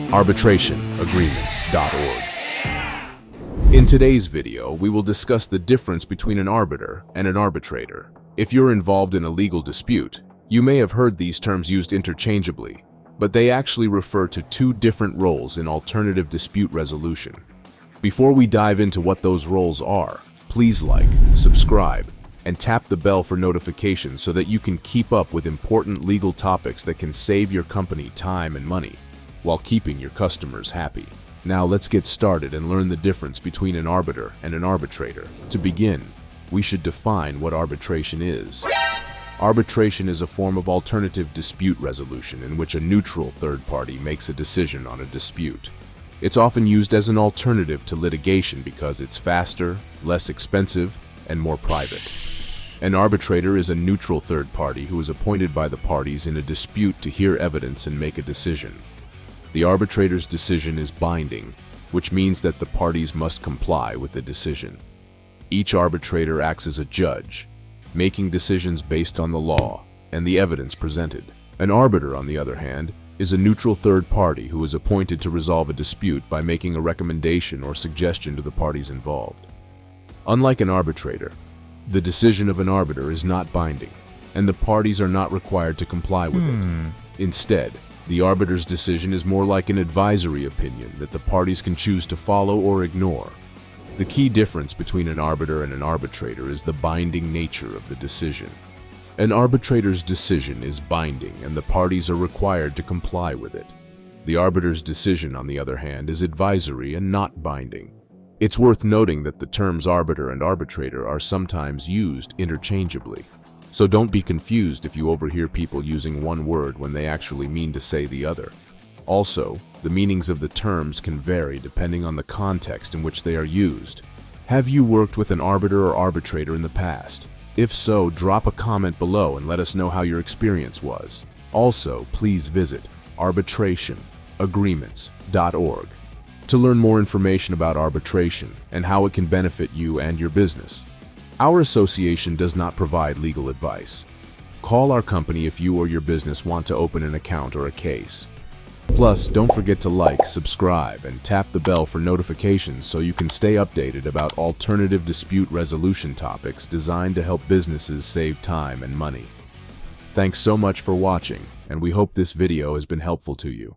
arbitrationagreements.org. In today's video, we will discuss the difference between an arbiter and an arbitrator. If you're involved in a legal dispute, you may have heard these terms used interchangeably, but they actually refer to two different roles in alternative dispute resolution. Before we dive into what those roles are, please like, subscribe, and tap the bell for notifications so that you can keep up with important legal topics that can save your company time and money while keeping your customers happy. Now let's get started and learn the difference between an arbiter and an arbitrator. To begin, we should define what arbitration is. Arbitration is a form of alternative dispute resolution in which a neutral third party makes a decision on a dispute. It's often used as an alternative to litigation because it's faster, less expensive, and more private. An arbitrator is a neutral third party who is appointed by the parties in a dispute to hear evidence and make a decision. The arbitrator's decision is binding, which means that the parties must comply with the decision. Each arbitrator acts as a judge, making decisions based on the law and the evidence presented. An arbiter, on the other hand, is a neutral third party who is appointed to resolve a dispute by making a recommendation or suggestion to the parties involved. Unlike an arbitrator, the decision of an arbiter is not binding, and the parties are not required to comply with it. Instead, the arbiter's decision is more like an advisory opinion that the parties can choose to follow or ignore. The key difference between an arbiter and an arbitrator is the binding nature of the decision. An arbitrator's decision is binding and the parties are required to comply with it. The arbiter's decision, on the other hand, is advisory and not binding. It's worth noting that the terms arbiter and arbitrator are sometimes used interchangeably. So don't be confused if you overhear people using one word when they actually mean to say the other. Also, the meanings of the terms can vary depending on the context in which they are used. Have you worked with an arbiter or arbitrator in the past? If so, drop a comment below and let us know how your experience was. Also, please visit arbitrationagreements.org to learn more information about arbitration and how it can benefit you and your business. Our association does not provide legal advice. Call our company if you or your business want to open an account or a case. Plus, don't forget to like, subscribe, and tap the bell for notifications so you can stay updated about alternative dispute resolution topics designed to help businesses save time and money. Thanks so much for watching, and we hope this video has been helpful to you.